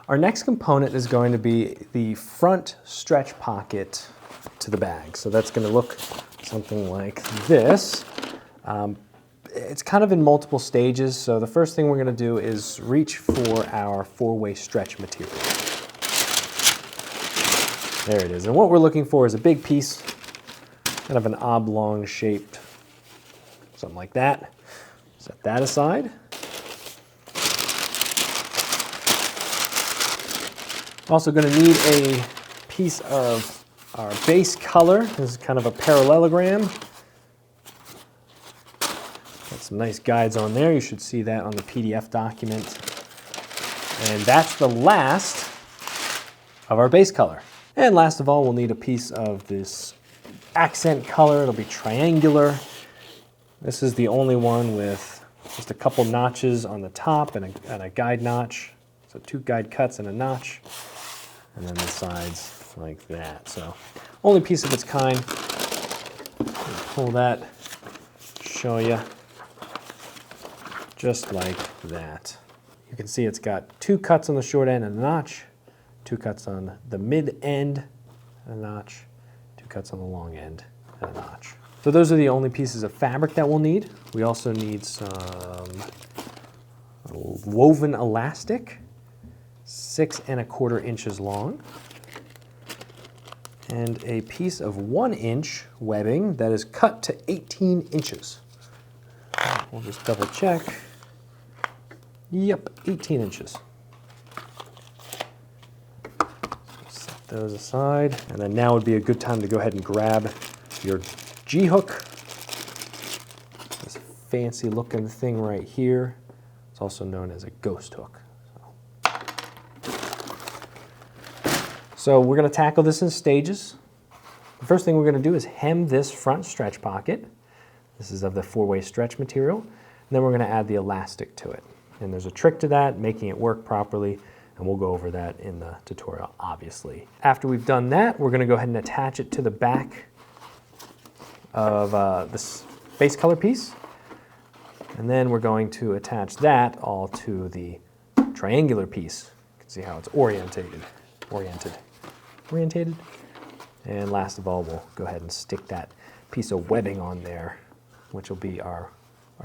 Our next component is going to be the front stretch pocket to the bag. So that's going to look something like this. It's kind of in multiple stages. So the first thing we're going to do is reach for our 4-way stretch material. There it is. And what we're looking for is a big piece, kind of an oblong shaped, something like that. Set that aside. Also going to need a piece of our base color. This is kind of a parallelogram. Got some nice guides on there. You should see that on the PDF document. And that's the last of our base color. And last of all, we'll need a piece of this accent color. It'll be triangular. This is the only one with just a couple notches on the top and a guide notch. So 2 guide cuts and a notch. And then the sides like that. So only piece of its kind. Pull that, show you, just like that. You can see it's got 2 cuts on the short end and a notch, 2 cuts on the mid end and a notch, 2 cuts on the long end and a notch. So those are the only pieces of fabric that we'll need. We also need some woven elastic, 6 1/4 inches long, and a piece of 1-inch webbing that is cut to 18 inches. We'll just double check. Yep, 18 inches. Set those aside, and then now would be a good time to go ahead and grab your G-hook. This fancy looking thing right here. It's also known as a ghost hook. So we're going to tackle this in stages. The first thing we're going to do is hem this front stretch pocket. This is of the 4-way stretch material. And then we're going to add the elastic to it. And there's a trick to that, making it work properly, and we'll go over that in the tutorial, obviously. After we've done that, we're going to go ahead and attach it to the back of this base color piece. And then we're going to attach that all to the triangular piece. You can see how it's orientated. And last of all, we'll go ahead and stick that piece of webbing on there, which will be our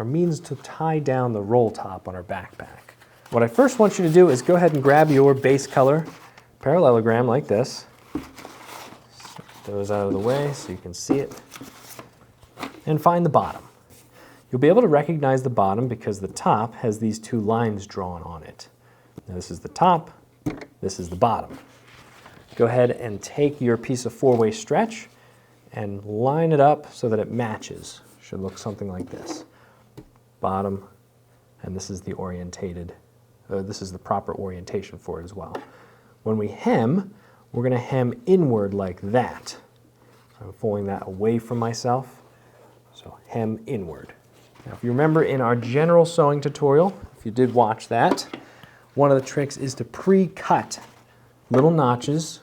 means to tie down the roll top on our backpack. What I first want you to do is go ahead and grab your base color parallelogram like this. Set those out of the way so you can see it. And find the bottom. You'll be able to recognize the bottom because the top has these 2 lines drawn on it. Now this is the top, this is the bottom. Go ahead and take your piece of 4-way stretch and line it up so that it matches. Should look something like this. Bottom, and this is the this is the proper orientation for it as well. When we hem, we're going to hem inward like that. So I'm pulling that away from myself, so hem inward. Now if you remember in our general sewing tutorial, if you did watch that, one of the tricks is to pre-cut little notches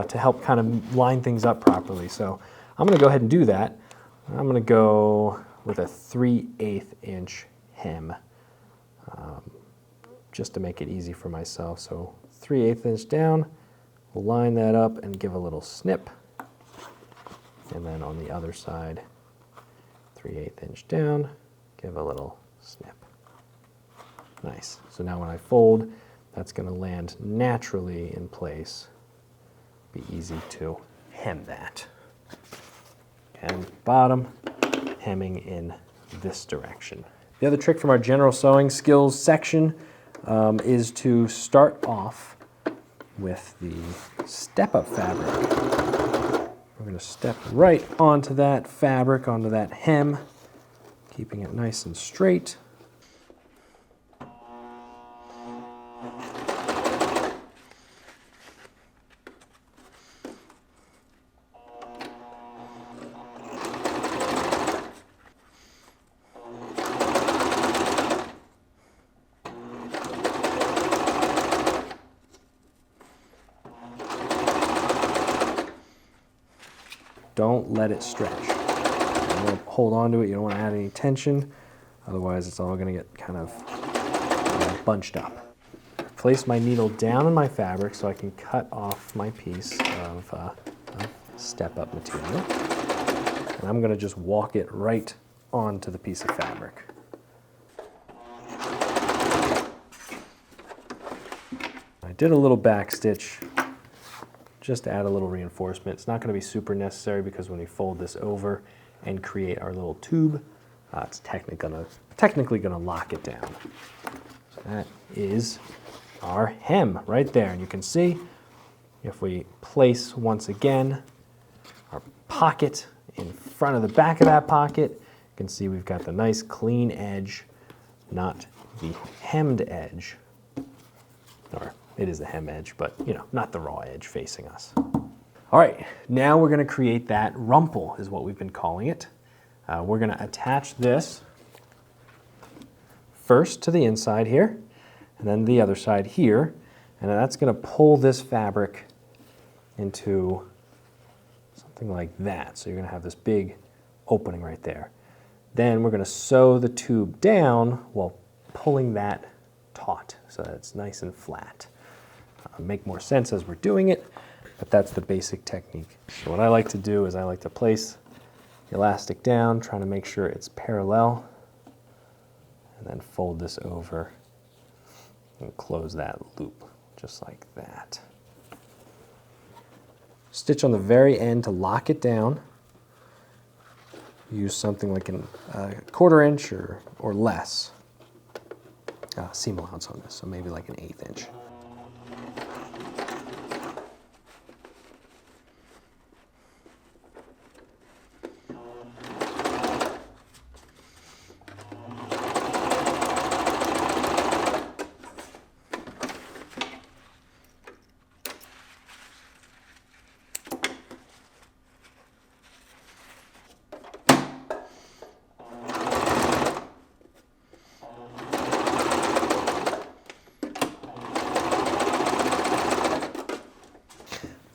to help kind of line things up properly. So I'm going to go ahead and do that. I'm going to go with a 3/8 inch hem just to make it easy for myself. So 3/8 inch down, we'll line that up and give a little snip. And then on the other side, 3/8 inch down, give a little snip. Nice. So now when I fold, that's going to land naturally in place. Be easy to hem that. And bottom, hemming in this direction. The other trick from our general sewing skills section is to start off with the step-up fabric. We're going to step right onto that fabric, onto that hem, keeping it nice and straight. Don't let it stretch. You want to hold on to it. You don't want to add any tension. Otherwise, it's all going to get kind of bunched up. place my needle down in my fabric so I can cut off my piece of step-up material. And I'm going to just walk it right onto the piece of fabric. I did a little back stitch just to add a little reinforcement. It's not going to be super necessary because when we fold this over and create our little tube, it's technically going to lock it down. So that is our hem right there. And you can see if we place once again our pocket in front of the back of that pocket, you can see we've got the nice clean edge, not the hemmed edge. Or it is the hem edge, but you know, not the raw edge facing us. All right, now we're going to create that rumple, is what we've been calling it. We're going to attach this first to the inside here, and then the other side here, and that's going to pull this fabric into something like that. So you're going to have this big opening right there. Then we're going to sew the tube down while pulling that taut so that it's nice and flat. Make more sense as we're doing it, but that's the basic technique. So what I like to do is I like to place the elastic down, trying to make sure it's parallel, and then fold this over and close that loop just like that. Stitch on the very end to lock it down. Use something like a 1/4 inch or less seam allowance on this, so maybe like an 1/8 inch.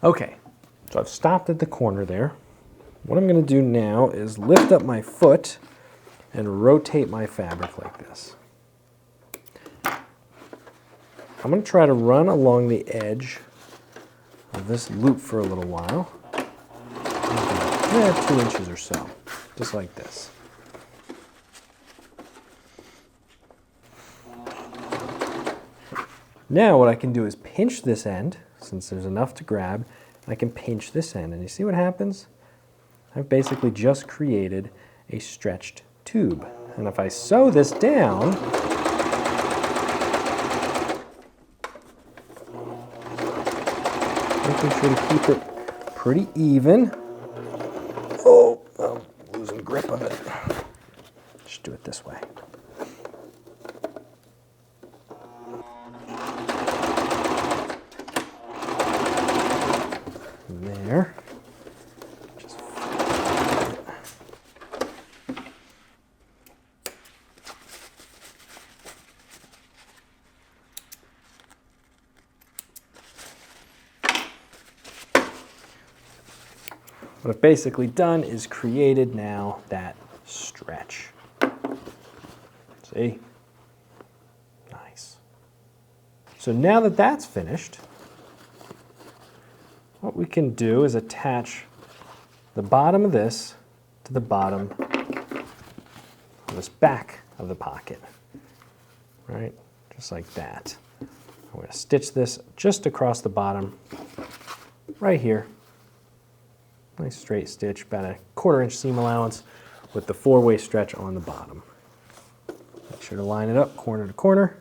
Okay, so I've stopped at the corner there. What I'm going to do now is lift up my foot and rotate my fabric like this. I'm going to try to run along the edge of this loop for a little while. 2 inches or so, just like this. Now what I can do is pinch this end, since there's enough to grab. I can pinch this end, and you see what happens? I've basically just created a stretched tube. And if I sew this down, making sure to keep it pretty even. Oh, I'm losing grip of it. Just do it this way. There. Just what I've basically done is created now that stretch. See? Nice. So now that that's finished, what we can do is attach the bottom of this to the bottom of this back of the pocket, right? Just like that. I'm going to stitch this just across the bottom, right here. Nice straight stitch, about a 1/4 inch seam allowance with the 4-way stretch on the bottom. Make sure to line it up corner to corner.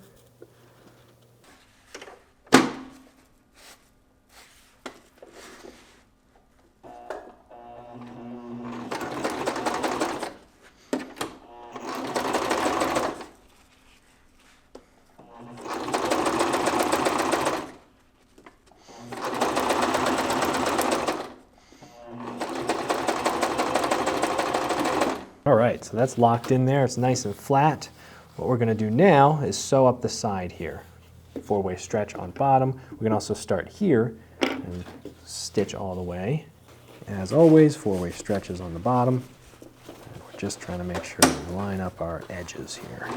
All right, so that's locked in there. It's nice and flat. What we're going to do now is sew up the side here. 4-way stretch on bottom. We can also start here and stitch all the way. As always, 4-way stretches on the bottom. And we're just trying to make sure we line up our edges here.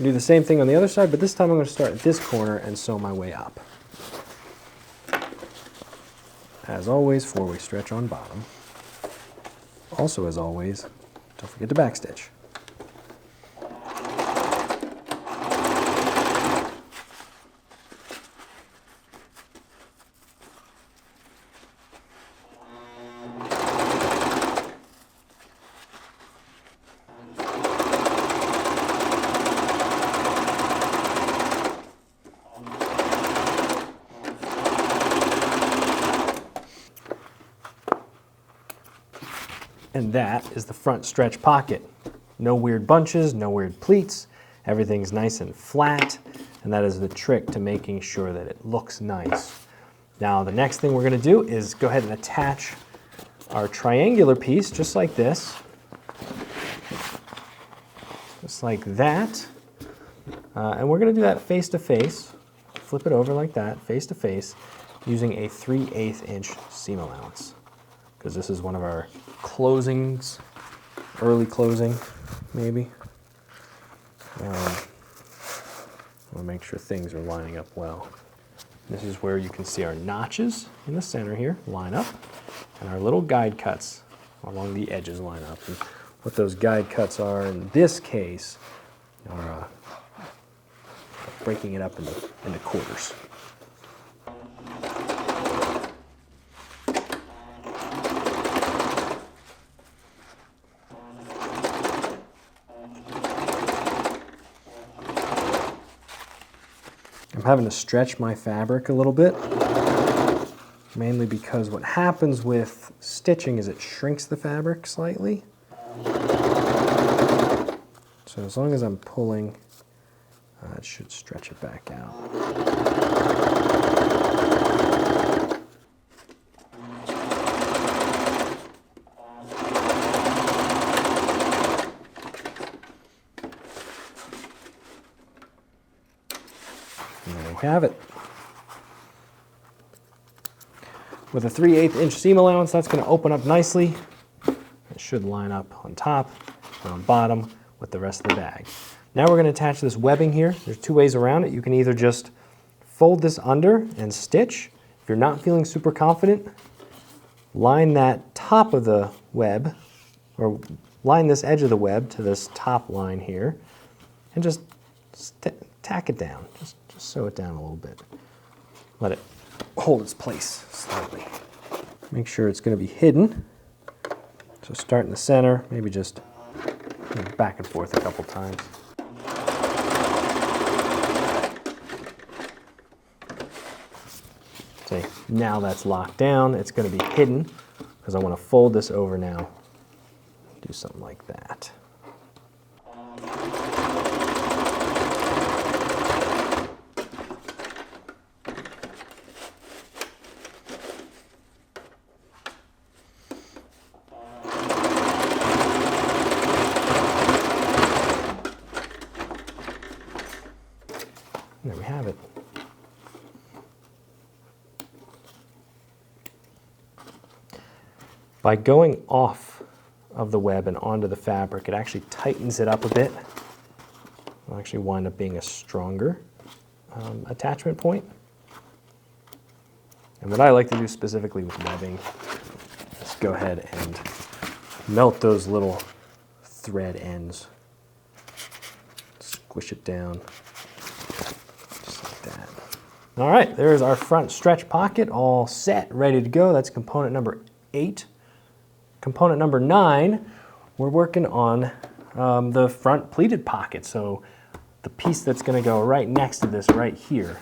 Do the same thing on the other side, but this time I'm going to start at this corner and sew my way up. As always, 4-way stretch on bottom. Also, as always, don't forget to backstitch. And that is the front stretch pocket. No weird bunches, no weird pleats. Everything's nice and flat. And that is the trick to making sure that it looks nice. Now the next thing we're going to do is go ahead and attach our triangular piece just like this. Just like that. And we're going to do that face to face. Flip it over like that, face to face, using a 3/8 inch seam allowance. Because this is one of our closings, early closing, maybe. I want to make sure things are lining up well. This is where you can see our notches in the center here line up, and our little guide cuts along the edges line up. And what those guide cuts are in this case are breaking it up into quarters. I'm having to stretch my fabric a little bit, mainly because what happens with stitching is it shrinks the fabric slightly. So as long as I'm pulling, it should stretch it back out. Have it. With a 3/8 inch seam allowance, that's going to open up nicely. It should line up on top and on bottom with the rest of the bag. Now we're going to attach this webbing here. There's 2 ways around it. You can either just fold this under and stitch. If you're not feeling super confident, line that top of the web, or line this edge of the web to this top line here, and just tack it down. Just sew it down a little bit. Let it hold its place slightly. Make sure it's going to be hidden. So start in the center, maybe just back and forth a couple times. See, now that's locked down. It's going to be hidden because I want to fold this over now. Do something like that. There we have it. By going off of the web and onto the fabric, it actually tightens it up a bit. It'll actually wind up being a stronger attachment point. And what I like to do specifically with webbing is go ahead and melt those little thread ends. Squish it down. All right, there's our front stretch pocket all set, ready to go. That's component number 8. Component number 9, we're working on the front pleated pocket. So the piece that's going to go right next to this right here,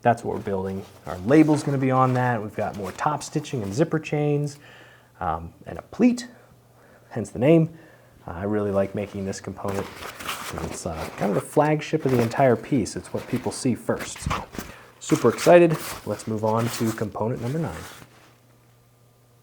that's what we're building. Our label's going to be on that. We've got more top stitching and zipper chains and a pleat, hence the name. I really like making this component. It's kind of the flagship of the entire piece. It's what people see first. So, super excited. Let's move on to component number 9.